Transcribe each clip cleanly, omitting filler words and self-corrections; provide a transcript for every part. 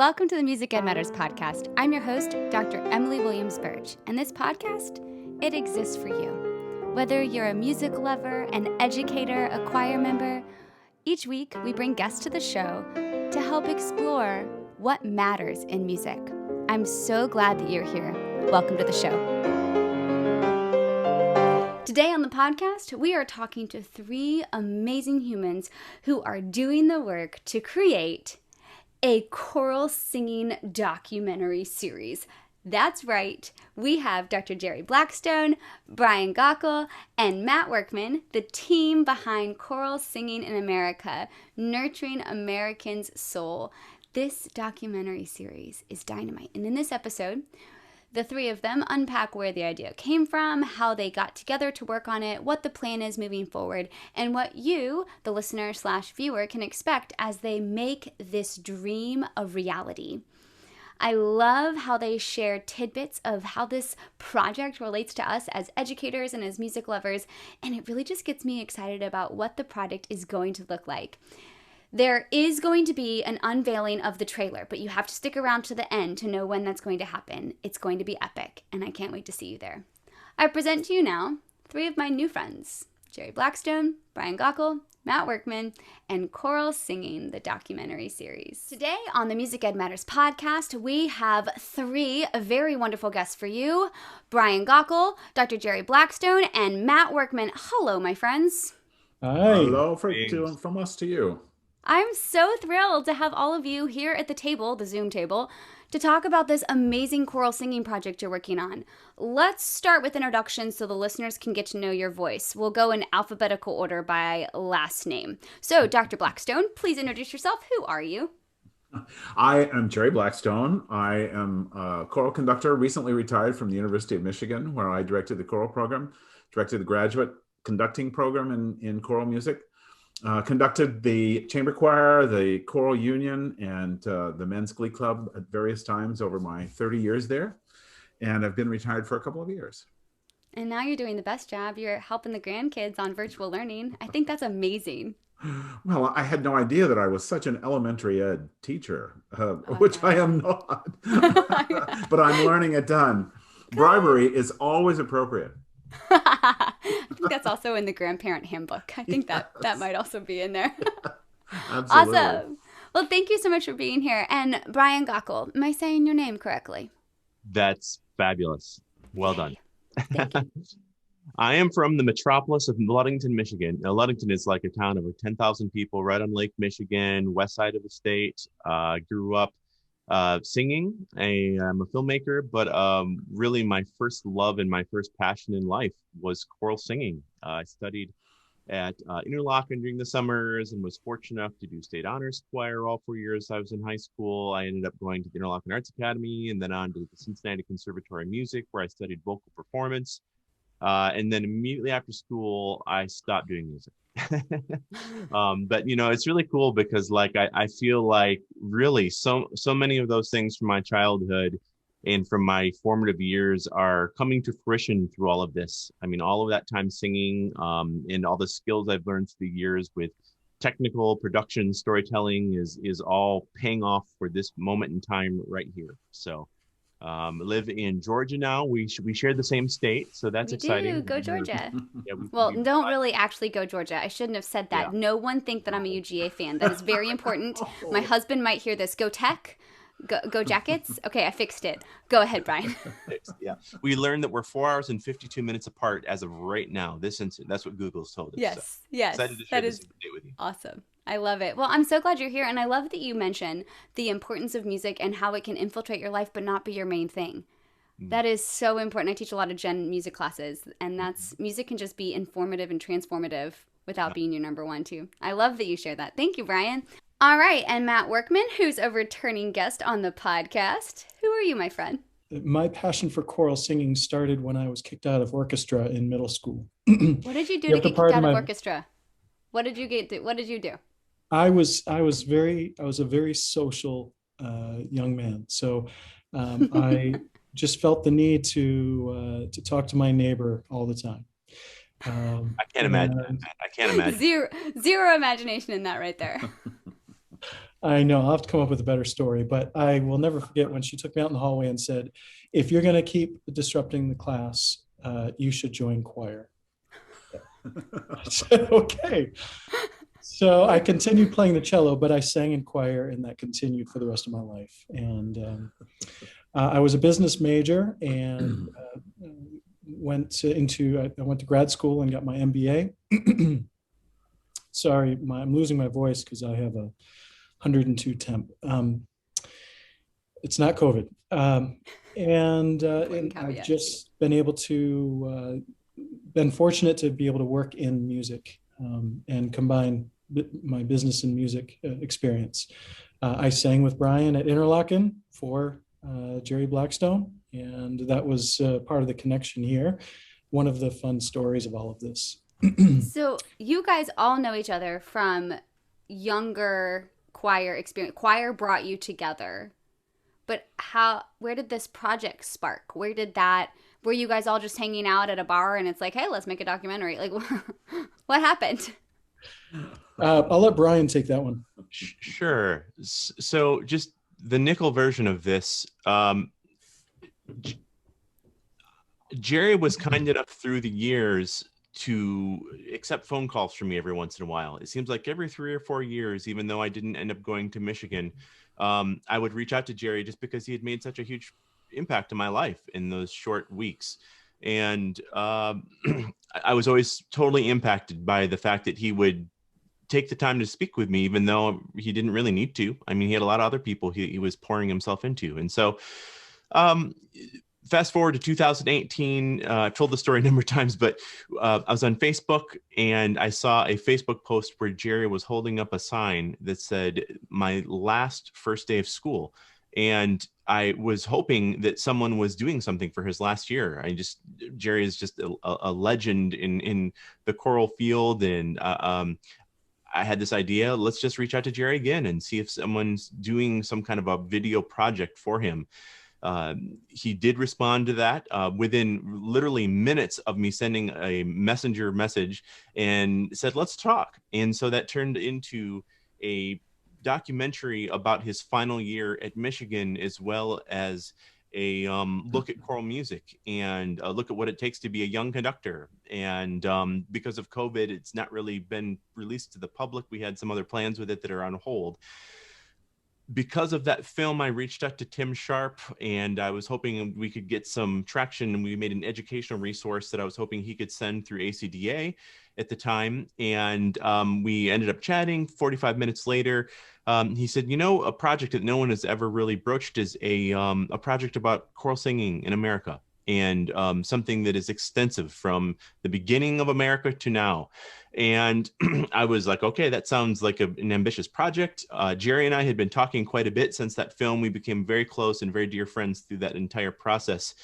Welcome to the Music Ed Matters podcast. I'm your host, Dr. Emily Williams-Birch, and this podcast, it exists for you. Whether you're a music lover, an educator, a choir member, each week we bring guests to the show to help explore what matters in music. I'm so glad that you're here. Welcome to the show. Today on the podcast, we are talking to three amazing humans who are doing the work to create a choral singing documentary series. That's right, we have Dr. Jerry Blackstone, Brian Gaukel, and Matt Workman, the team behind Choral Singing in America, Nurturing Americans' Soul. This documentary series is dynamite, and in this episode, the three of them unpack where the idea came from, how they got together to work on it, what the plan is moving forward, and what you, the listener/viewer, can expect as they make this dream a reality. I love how they share tidbits of how this project relates to us as educators and as music lovers, and it really just gets me excited about what the project is going to look like. There is going to be an unveiling of the trailer, but you have to stick around to the end to know when that's going to happen. It's going to be epic, and I can't wait to see you there. I present to you now three of my new friends, Jerry Blackstone, Brian Gaukel, Matt Workman, and Choral Singing, the documentary series. Today on the Music Ed Matters podcast, we have three very wonderful guests for you. Brian Gaukel, Dr. Jerry Blackstone, and Matt Workman. Hello, my friends. Hi. Hello from us to you. I'm so thrilled to have all of you here at the table, the Zoom table, to talk about this amazing choral singing project you're working on. Let's start with introductions so the listeners can get to know your voice. We'll go in alphabetical order by last name. So, Dr. Blackstone, please introduce yourself. Who are you? I am Jerry Blackstone. I am a choral conductor, recently retired from the University of Michigan, where I directed the choral program, directed the graduate conducting program in choral music. Conducted the chamber choir, the choral union, and the men's glee club at various times over my 30 years there. And I've been retired for a couple of years. And now you're doing the best job. You're helping the grandkids on virtual learning. I think that's amazing. Well, I had no idea that I was such an elementary ed teacher, which I am not. But I'm learning a ton. Bribery is always appropriate. I think that's also in the grandparent handbook. I think that might also be in there. Absolutely. Awesome. Well, thank you so much for being here. And Brian Gaukel, am I saying your name correctly? That's fabulous. Well done. Thank you. I am from the metropolis of Ludington, Michigan. Now, Ludington is like a town of 10,000 people right on Lake Michigan, west side of the state. Grew up singing. I'm a filmmaker, but really my first love and my first passion in life was choral singing. I studied at Interlochen during the summers and was fortunate enough to do state honors choir all 4 years I was in high school. I ended up going to the Interlochen Arts Academy and then on to the Cincinnati Conservatory of Music, where I studied vocal performance. And then immediately after school, I stopped doing music. But it's really cool because I feel like really so many of those things from my childhood and from my formative years are coming to fruition through all of this. I mean, all of that time singing and all the skills I've learned through the years with technical production, storytelling is all paying off for this moment in time right here. So live in Georgia now. We share the same state, so that's exciting. Do. Go Georgia. Yeah, don't really actually go Georgia. I shouldn't have said that. Yeah. No one think that I'm a UGA fan. That is very important. My husband might hear this. Go Tech. Go Jackets. Okay, I fixed it. Go ahead, Brian. Yeah, we learned that we're 4 hours and 52 minutes apart as of right now. This instant. That's what Google's told us. Yes, so. Yes. Excited to share this date with you. Awesome. I love it. Well, I'm so glad you're here, and I love that you mentioned the importance of music and how it can infiltrate your life but not be your main thing. That is so important. I teach a lot of gen music classes, and music can just be informative and transformative without being your number one, too. I love that you share that. Thank you, Brian. All right, and Matt Workman, who's a returning guest on the podcast. Who are you, my friend? My passion for choral singing started when I was kicked out of orchestra in middle school. What did you do to get kicked out of orchestra? What did you do? I was a very social young man. So I just felt the need to talk to my neighbor all the time. I can't imagine. Zero imagination in that right there. I know I'll have to come up with a better story, but I will never forget when she took me out in the hallway and said, if you're going to keep disrupting the class, you should join choir. I said, okay. So I continued playing the cello, but I sang in choir, and that continued for the rest of my life. And I was a business major and I went to grad school and got my MBA. Sorry, I'm losing my voice because I have a 102 temp. It's not COVID. And I've just been able to, been fortunate to be able to work in music and combine my business and music experience. I sang with Brian at Interlochen for Jerry Blackstone, and that was part of the connection here. One of the fun stories of all of this. So you guys all know each other from younger choir experience. Choir brought you together. But where did this project spark? Were you guys all just hanging out at a bar and it's like, hey, let's make a documentary? Like, what happened? I'll let Brian take that one. Sure. So just the nickel version of this, Jerry was kind enough through the years to accept phone calls from me every once in a while. It seems like every 3 or 4 years, even though I didn't end up going to Michigan, I would reach out to Jerry just because he had made such a huge impact in my life in those short weeks. And I was always totally impacted by the fact that he would take the time to speak with me, even though he didn't really need to. I mean, he had a lot of other people he was pouring himself into. And so fast forward to 2018, I've told the story a number of times, but I was on Facebook and I saw a Facebook post where Jerry was holding up a sign that said, my last first day of school. And I was hoping that someone was doing something for his last year. Jerry is just a legend in the choral field. And I had this idea, let's just reach out to Jerry again and see if someone's doing some kind of a video project for him. He did respond to that within literally minutes of me sending a messenger message and said, let's talk. And so that turned into a documentary about his final year at Michigan, as well as a look at choral music and a look at what it takes to be a young conductor. And because of COVID, it's not really been released to the public. We had some other plans with it that are on hold. Because of that film, I reached out to Tim Sharp and I was hoping we could get some traction, and we made an educational resource that I was hoping he could send through ACDA at the time. And we ended up chatting. 45 minutes later, he said, a project that no one has ever really broached is a project about choral singing in America, and something that is extensive from the beginning of America to now. And I was like, okay, that sounds like an ambitious project. Jerry and I had been talking quite a bit since that film. We became very close and very dear friends through that entire process.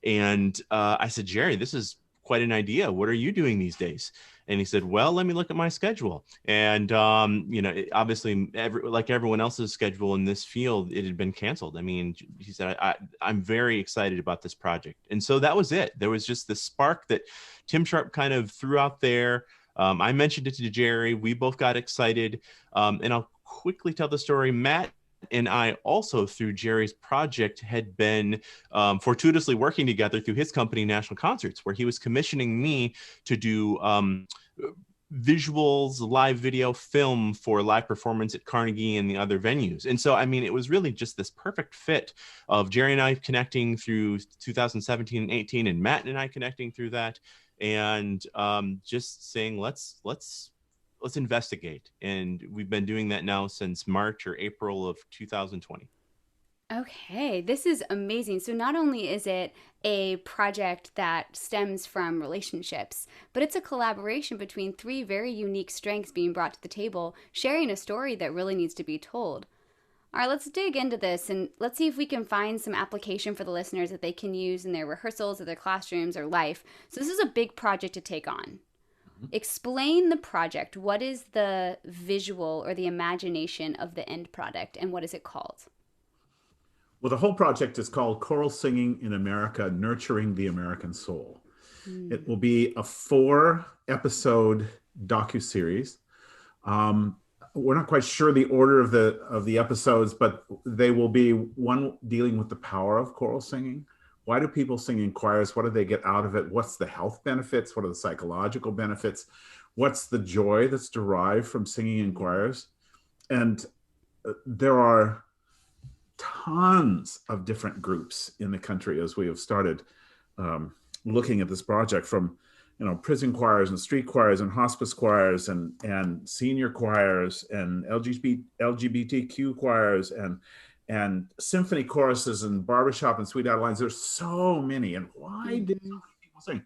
And I said, Jerry, this is quite an idea. What are you doing these days? And he said, well, let me look at my schedule. And, obviously, like everyone else's schedule in this field, it had been canceled. I mean, he said, I'm very excited about this project. And so that was it. There was just this spark that Tim Sharp kind of threw out there. I mentioned it to Jerry. We both got excited. And I'll quickly tell the story. Matt and I also, through Jerry's project, had been fortuitously working together through his company, National Concerts, where he was commissioning me to do visuals, live video, film for live performance at Carnegie and the other venues. And so, I mean, it was really just this perfect fit of Jerry and I connecting through 2017 and 18, and Matt and I connecting through that. And just saying, let's investigate. And we've been doing that now since March or April of 2020. Okay, this is amazing. So not only is it a project that stems from relationships, but it's a collaboration between 3 very unique strengths being brought to the table, sharing a story that really needs to be told. All right, let's dig into this and let's see if we can find some application for the listeners that they can use in their rehearsals or their classrooms or life. So this is a big project to take on. Explain the project. What is the visual or the imagination of the end product, and what is it called? Well, the whole project is called Choral Singing in America, Nurturing the American Soul. It will be a 4-episode docuseries. we're not quite sure the order of the episodes, but they will be one dealing with the power of choral singing. Why do people sing in choirs? What do they get out of it? What's the health benefits? What are the psychological benefits? What's the joy that's derived from singing in choirs? And there are tons of different groups in the country as we have started looking at this project, from prison choirs and street choirs and hospice choirs and senior choirs and LGBTQ choirs and symphony choruses and barbershop and sweet Adelines. There's so many. And why did so many people sing?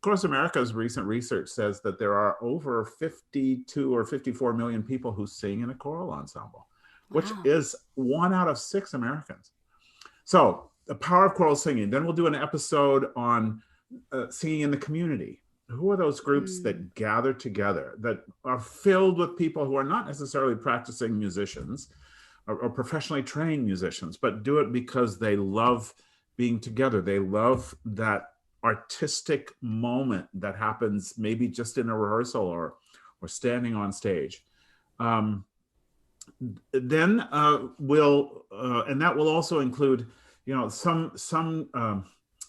Chorus America's recent research says that there are over 52 or 54 million people who sing in a choral ensemble, which is 1 out of 6 Americans. So the power of choral singing. Then we'll do an episode on singing in the community. Who are those groups that gather together, that are filled with people who are not necessarily practicing musicians or professionally trained musicians, but do it because they love being together. They love that artistic moment that happens maybe just in a rehearsal or standing on stage. Then we'll, and that will also include, some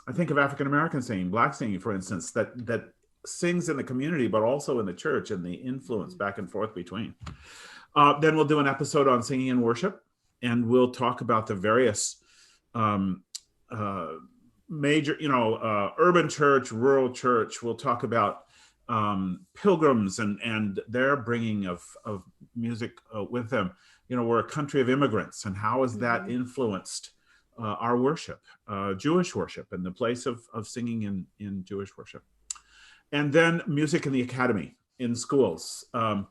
I think of African American singing, Black singing, for instance, that sings in the community, but also in the church, and the influence back and forth between. Then we'll do an episode on singing in worship, and we'll talk about the various major, urban church, rural church. We'll talk about pilgrims and their bringing of music with them. We're a country of immigrants, and how has that influenced our worship, Jewish worship, and the place of singing in Jewish worship. And then music in the academy, in schools, from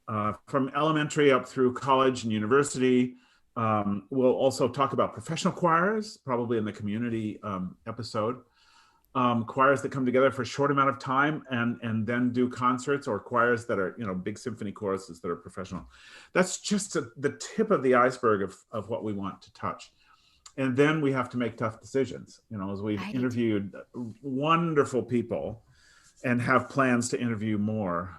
elementary up through college and university. We'll also talk about professional choirs, probably in the community episode. Choirs that come together for a short amount of time and then do concerts, or choirs that are, big symphony choruses that are professional. That's just the tip of the iceberg of what we want to touch. And then we have to make tough decisions, as we've interviewed wonderful people and have plans to interview more.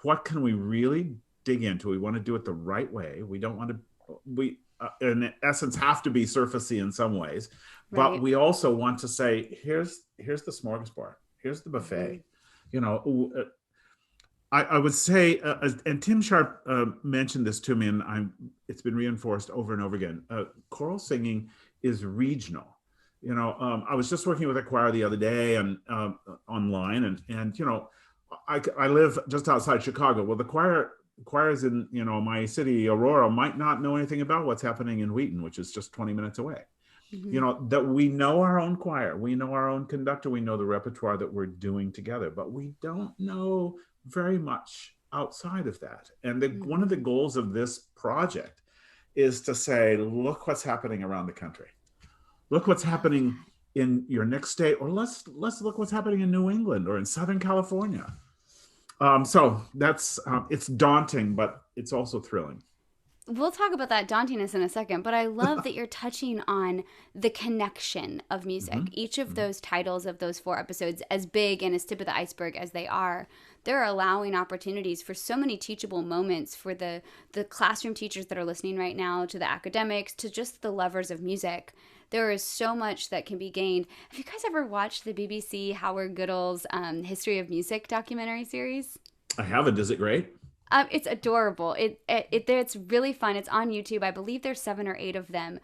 What can we really dig into? We want to do it the right way. We don't want to, in essence, have to be surfacey in some ways, but we also want to say, here's the smorgasbord, here's the buffet. I would say, and Tim Sharp mentioned this to me, and it's been reinforced over and over again. Choral singing is regional. I was just working with a choir the other day and online, and I live just outside Chicago. Well, the choirs in my city, Aurora, might not know anything about what's happening in Wheaton, which is just 20 minutes away. That we know our own choir, we know our own conductor, we know the repertoire that we're doing together, but we don't know very much outside of that. And one of the goals of this project is to say, look what's happening around the country. Look what's happening in your next state, or let's look what's happening in New England or in Southern California. So that's it's daunting, but it's also thrilling. We'll talk about that dauntiness in a second, but I love that you're touching on the connection of music. Each of those titles of those 4 episodes, as big and as tip of the iceberg as they are, they're allowing opportunities for so many teachable moments for the classroom teachers that are listening right now, to the academics, to just the lovers of music. There is so much that can be gained. Have you guys ever watched the BBC Howard Goodall's History of Music documentary series? I haven't. Is it great? It's adorable. It's really fun. It's on YouTube. I believe there's 7 or 8 of them.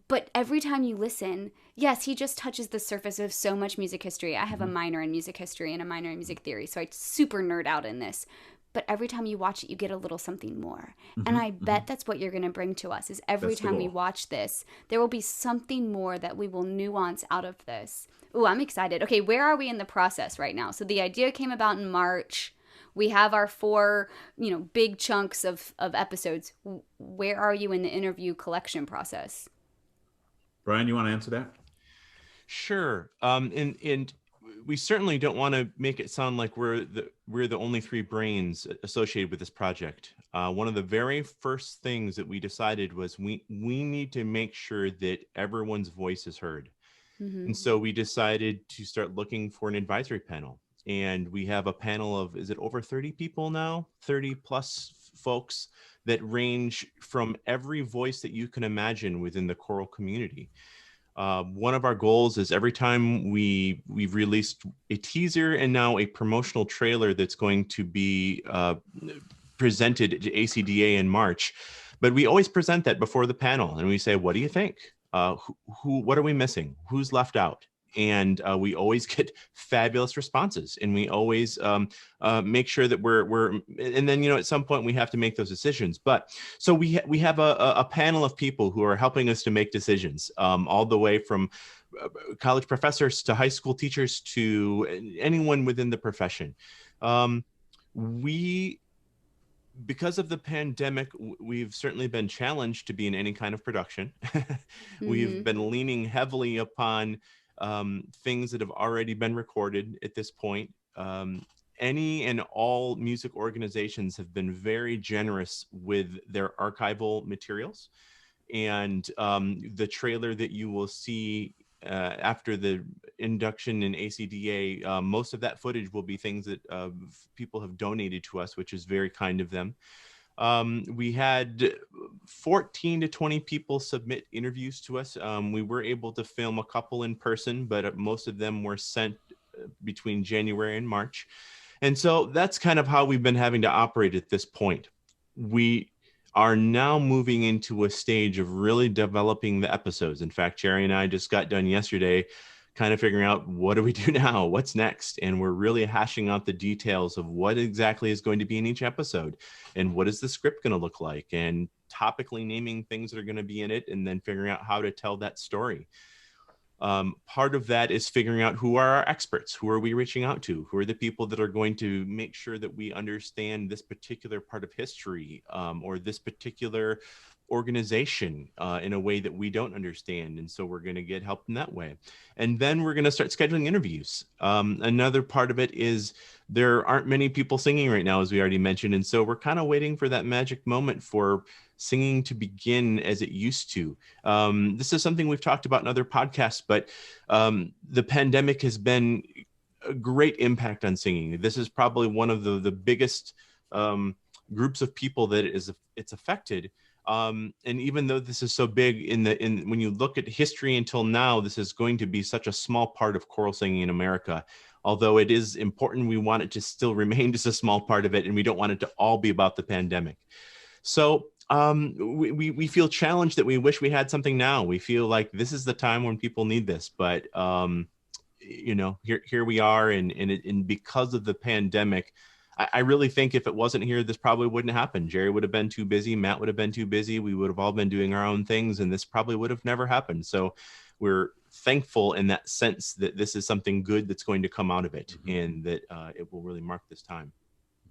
But every time you listen, yes, he just touches the surface of so much music history. I have a minor in music history and a minor in music theory, so I super nerd out in this. But every time you watch it, you get a little something more. And I bet that's what you're going to bring to us, is every time we watch this, there will be something more that we will nuance out of this. Ooh, I'm excited. Okay, where are we in the process right now? So the idea came about in March. We have our 4, big chunks of episodes. Where are you in the interview collection process? Brian, you want to answer that? Sure. And we certainly don't want to make it sound like we're the only 3 brains associated with this project. One of the very first things that we decided was we need to make sure that everyone's voice is heard. And so we decided to start looking for an advisory panel. And we have a panel of, is it over 30 people now? 30 plus folks that range from every voice that you can imagine within the choral community. One of our goals is every time we've released a teaser and now a promotional trailer that's going to be presented to ACDA in March, but we always present that before the panel and we say, what do you think? What are we missing? Who's left out? And we always get fabulous responses, and we always make sure that we're and then, at some point we have to make those decisions. But so we have a panel of people who are helping us to make decisions, all the way from college professors to high school teachers to anyone within the profession. Because of the pandemic, we've certainly been challenged to be in any kind of production. We've been leaning heavily upon things that have already been recorded at this point. Any and all music organizations have been very generous with their archival materials. And the trailer that you will see after the induction in ACDA, most of that footage will be things that people have donated to us, which is very kind of them. We had 14 to 20 people submit interviews to us. We were able to film a couple in person, but most of them were sent between January and March. And so that's kind of how we've been having to operate at this point. We are now moving into a stage of really developing the episodes. In fact, Jerry and I just got done yesterday kind of figuring out, what do we do now? What's next? And we're really hashing out the details of what exactly is going to be in each episode, and what is the script going to look like, and topically naming things that are going to be in it, and then figuring out how to tell that story. Part of that is figuring out who are our experts, who are we reaching out to, who are the people that are going to make sure that we understand this particular part of history, or this particular organization in a way that we don't understand. And so we're going to get help in that way. And then we're going to start scheduling interviews. Another part of it is there aren't many people singing right now, as we already mentioned. And so we're kind of waiting for that magic moment for singing to begin as it used to. This is something we've talked about in other podcasts, but the pandemic has been a great impact on singing. This is probably one of the biggest groups of people that it's affected. And even though this is so big when you look at history until now, this is going to be such a small part of choral singing in America. Although it is important, we want it to still remain just a small part of it, and we don't want it to all be about the pandemic. So we feel challenged that we wish we had something now. We feel like this is the time when people need this, but here we are, and because of the pandemic, I really think if it wasn't here, this probably wouldn't happen. Jerry would have been too busy. Matt would have been too busy. We would have all been doing our own things, and this probably would have never happened. So we're thankful in that sense that this is something good that's going to come out of it, and that it will really mark this time.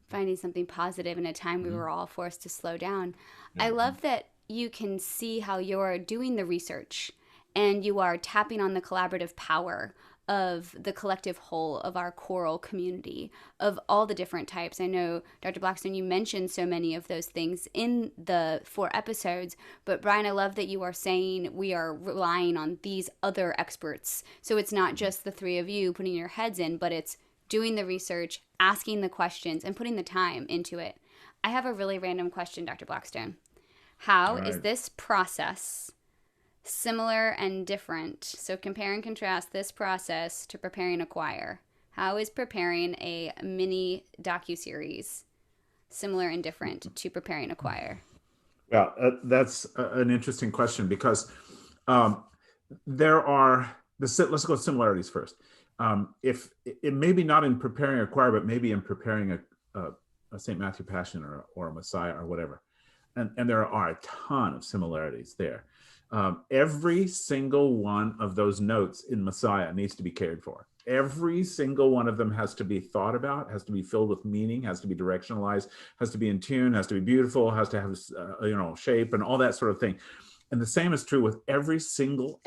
Finding something positive in a time we were all forced to slow down. I love that you can see how you're doing the research and you are tapping on the collaborative power of the collective whole of our choral community, of all the different types. I know, Dr. Blackstone, you mentioned so many of those things in the 4 episodes, but Brian, I love that you are saying we are relying on these other experts. So it's not just the 3 of you putting your heads in, but it's doing the research, asking the questions, and putting the time into it. I have a really random question, Dr. Blackstone. How is this process similar and different? So compare and contrast this process to preparing a choir. How is preparing a mini docuseries similar and different to preparing a choir? Well, that's an interesting question, because there are let's go similarities first. If it maybe not in preparing a choir, but maybe in preparing a St. Matthew Passion or a Messiah or whatever, and there are a ton of similarities there. Every single one of those notes in Messiah needs to be cared for. Every single one of them has to be thought about, has to be filled with meaning, has to be directionalized, has to be in tune, has to be beautiful, has to have shape and all that sort of thing. And the same is true with every single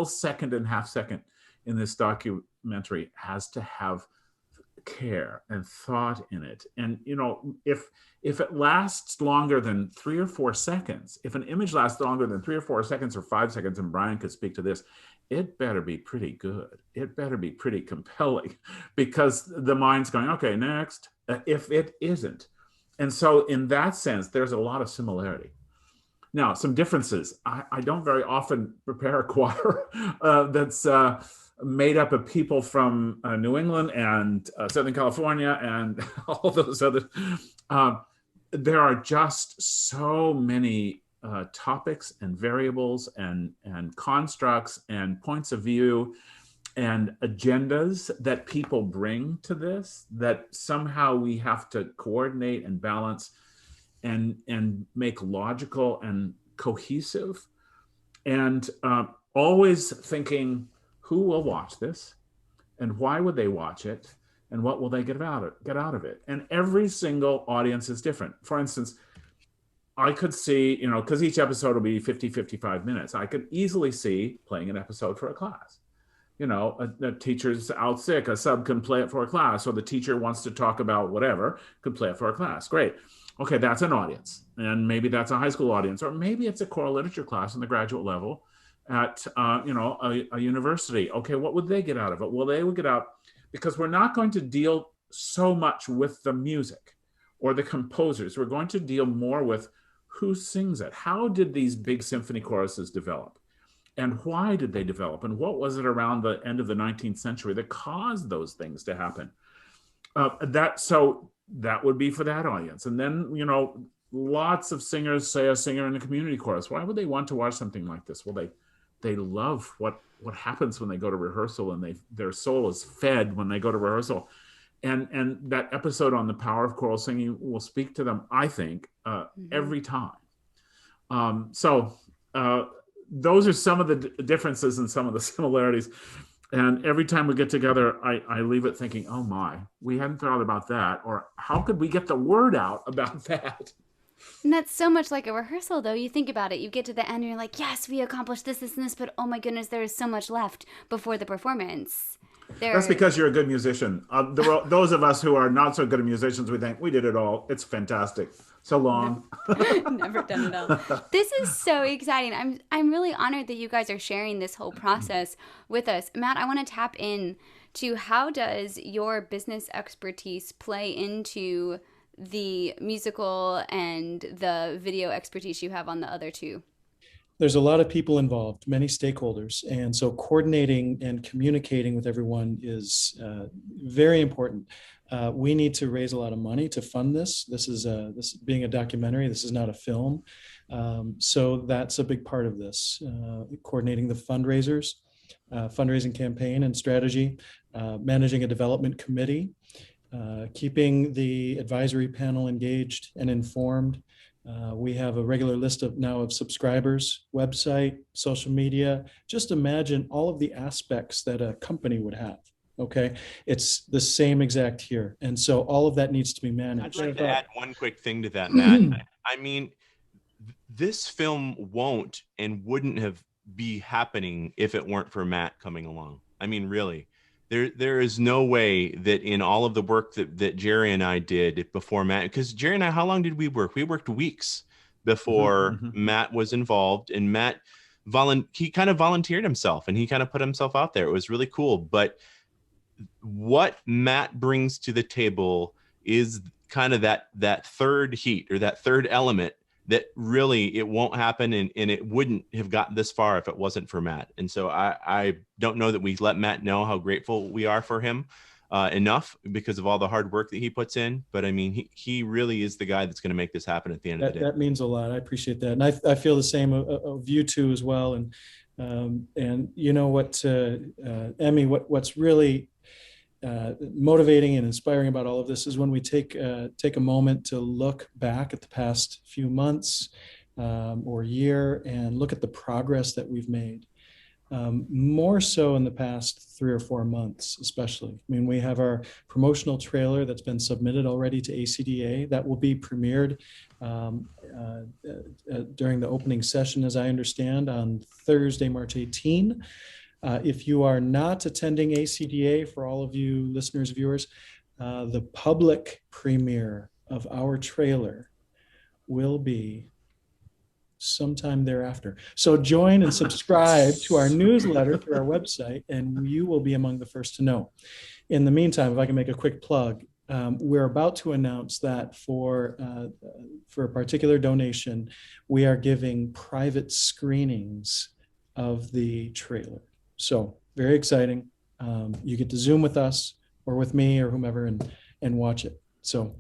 second and half second in this documentary has to have care and thought in it. And if it lasts longer than 3 or 4 seconds, if an image lasts longer than 3 or 4 seconds or 5 seconds, and Brian could speak to this, it better be pretty good. It better be pretty compelling, because the mind's going, okay, next, if it isn't. And so in that sense, there's a lot of similarity. Now, some differences. I don't very often prepare a choir that's made up of people from New England and Southern California and all those other. There are just so many topics and variables and constructs and points of view and agendas that people bring to this, that somehow we have to coordinate and balance and make logical and cohesive, and always thinking, who will watch this, and why would they watch it, and what will they get out of it? And every single audience is different. For instance, I could see, because each episode will be 55 minutes, I could easily see playing an episode for a class. A teacher's out sick, a sub can play it for a class, or the teacher wants to talk about whatever, could play it for a class. Great. Okay, that's an audience. And maybe that's a high school audience, or maybe it's a choral literature class in the graduate level at a university. Okay, what would they get out of it? Well, they would get out, because we're not going to deal so much with the music or the composers. We're going to deal more with who sings it. How did these big symphony choruses develop? And why did they develop? And what was it around the end of the 19th century that caused those things to happen? So that would be for that audience. And then, lots of singers, say a singer in a community chorus, why would they want to watch something like this? Well, they love what happens when they go to rehearsal, and their soul is fed when they go to rehearsal. And that episode on the power of choral singing will speak to them, I think, every time. Those are some of the differences and some of the similarities. And every time we get together, I leave it thinking, oh my, we hadn't thought about that. Or how could we get the word out about that? And that's so much like a rehearsal, though. You think about it, you get to the end and you're like, yes, we accomplished this, this, and this, but oh my goodness, there is so much left before the performance. That's because you're a good musician. Those of us who are not so good at musicians, we think we did it all. It's fantastic. So long. Never done it all. This is so exciting. I'm really honored that you guys are sharing this whole process with us. Matt, I want to tap in to how does your business expertise play into the musical and the video expertise you have on the other two? There's a lot of people involved, many stakeholders. And so coordinating and communicating with everyone is very important. We need to raise a lot of money to fund this. This being a documentary, this is not a film. So that's a big part of this, coordinating the fundraisers, fundraising campaign and strategy, managing a development committee, keeping the advisory panel engaged and informed. We have a regular list of subscribers, website, social media. Just imagine all of the aspects that a company would have. Okay, it's the same exact here, and so all of that needs to be managed. I'd like to add one quick thing to that, Matt. I mean, this film won't and wouldn't have be happening if it weren't for Matt coming along. I mean, really. There is no way that in all of the work that Jerry and I did before Matt, because Jerry and I, how long did we work? We worked weeks before Matt was involved, and Matt, he kind of volunteered himself and he kind of put himself out there. It was really cool. But what Matt brings to the table is kind of that third heat, or that third element, that really it won't happen, and it wouldn't have gotten this far if it wasn't for Matt. And so I don't know that we let Matt know how grateful we are for him enough, because of all the hard work that he puts in. But I mean, he really is the guy that's going to make this happen at the end of the day. That means a lot. I appreciate that. And I feel the same of you two as well. And you know what, Emmy, what's really motivating and inspiring about all of this is when we take a moment to look back at the past few months or year and look at the progress that we've made. More so in the past 3 or 4 months, especially. I mean, we have our promotional trailer that's been submitted already to ACDA that will be premiered during the opening session, as I understand, on Thursday, March 18. If you are not attending ACDA, for all of you listeners, viewers, the public premiere of our trailer will be sometime thereafter. So join and subscribe to our newsletter through our website, and you will be among the first to know. In the meantime, if I can make a quick plug, we're about to announce that for a particular donation, we are giving private screenings of the trailer. So very exciting. You get to Zoom with us or with me or whomever and watch it. So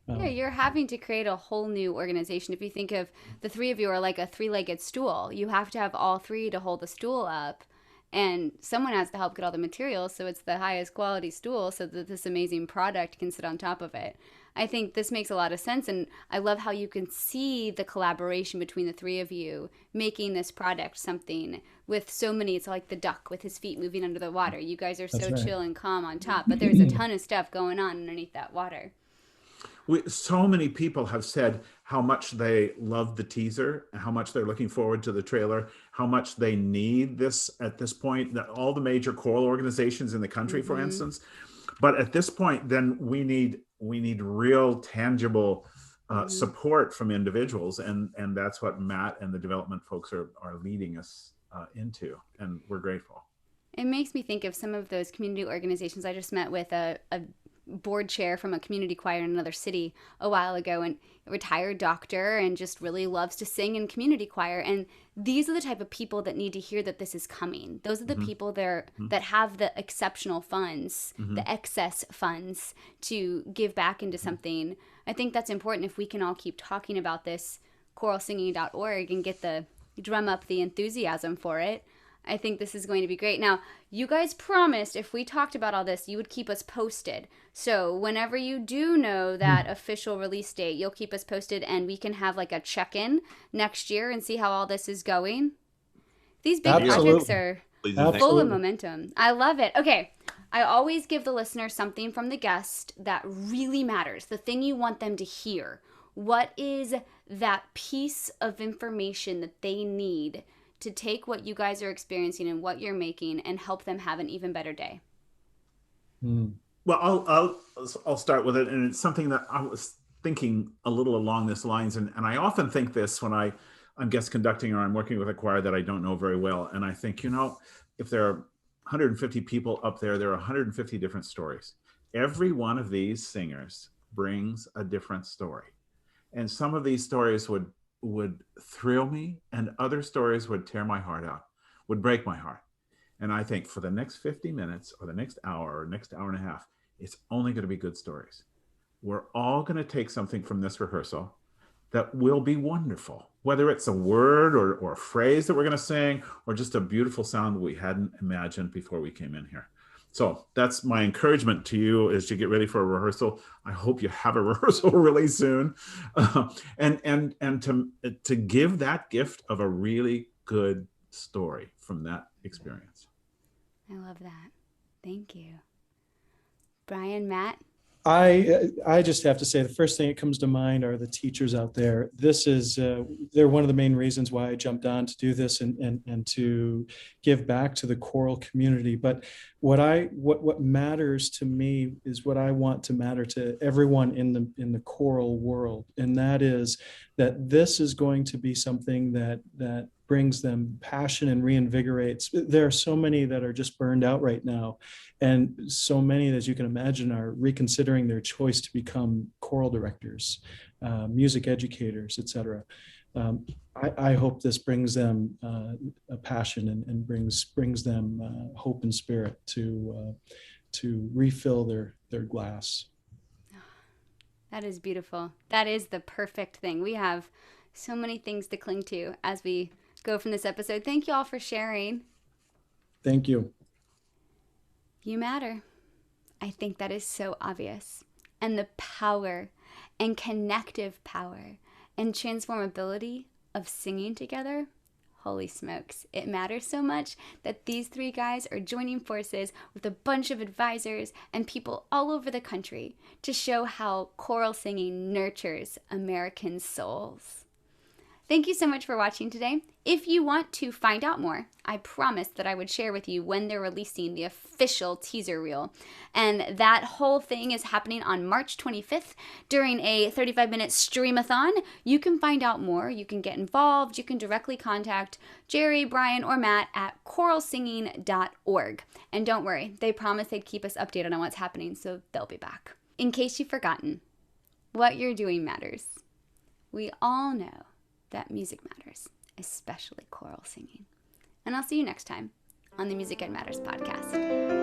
yeah, you're having to create a whole new organization. If you think of the three of you are like a three-legged stool, you have to have all three to hold the stool up. And someone has to help get all the materials so it's the highest quality stool so that this amazing product can sit on top of it. I think this makes a lot of sense, and I love how you can see the collaboration between the three of you making this product something with so many. It's like the duck with his feet moving under the water. You guys are so chill and calm on top, but there's a ton of stuff going on underneath that water. So many people have said how much they love the teaser, how much they're looking forward to the trailer, how much they need this at this point, that all the major choral organizations in the country, for instance. But at this point, then we need real tangible support from individuals. And that's what Matt and the development folks are leading us into. And we're grateful. It makes me think of some of those community organizations. I just met with a board chair from a community choir in another city a while ago, and a retired doctor, and just really loves to sing in community choir. And these are the type of people that need to hear that this is coming. Those are the people that have the exceptional funds, the excess funds to give back into something. I think that's important if we can all keep talking about this, choralsinging.org, and drum up the enthusiasm for it. I think this is going to be great. Now, you guys promised if we talked about all this, you would keep us posted. So whenever you do know that official release date, you'll keep us posted, and we can have like a check-in next year and see how all this is going. These big projects are full of momentum. I love it. Okay, I always give the listener something from the guest that really matters, the thing you want them to hear. What is that piece of information that they need to take what you guys are experiencing and what you're making and help them have an even better day? Well, I'll start with it, and it's something that I was thinking a little along this lines, and I often think this when I'm guest conducting or I'm working with a choir that I don't know very well, and I think, if there are 150 people up there are 150 different stories. Every one of these singers brings a different story, and some of these stories would thrill me, and other stories would tear my heart out, would break my heart. And I think for the next 50 minutes or the next hour or next hour and a half, it's only going to be good stories. We're all going to take something from this rehearsal that will be wonderful, whether it's a word or a phrase that we're going to sing, or just a beautiful sound that we hadn't imagined before we came in here. So that's my encouragement to you, is to get ready for a rehearsal. I hope you have a rehearsal really soon, and to give that gift of a really good story from that experience. I love that. Thank you. Brian, Matt? I just have to say, the first thing that comes to mind are the teachers out there. This is, they're one of the main reasons why I jumped on to do this and to give back to the choral community. But what matters to me is what I want to matter to everyone in the choral world. And that is that this is going to be something that brings them passion and reinvigorates. There are so many that are just burned out right now. And so many, as you can imagine, are reconsidering their choice to become choral directors, music educators, etc. I hope this brings them a passion and brings them hope and spirit to refill their glass. That is beautiful. That is the perfect thing. We have so many things to cling to as we go from this episode. Thank you all for sharing. Thank you. You matter. I think that is so obvious. And the power and connective power and transformability of singing together, holy smokes. It matters so much that these three guys are joining forces with a bunch of advisors and people all over the country to show how choral singing nurtures American souls. Thank you so much for watching today. If you want to find out more, I promised that I would share with you when they're releasing the official teaser reel. And that whole thing is happening on March 25th during a 35-minute streamathon. You can find out more. You can get involved. You can directly contact Jerry, Brian, or Matt at choralsinging.org. And don't worry, they promised they'd keep us updated on what's happening, so they'll be back. In case you've forgotten, what you're doing matters. We all know that music matters, especially choral singing. And I'll see you next time on the Music Ed Matters podcast.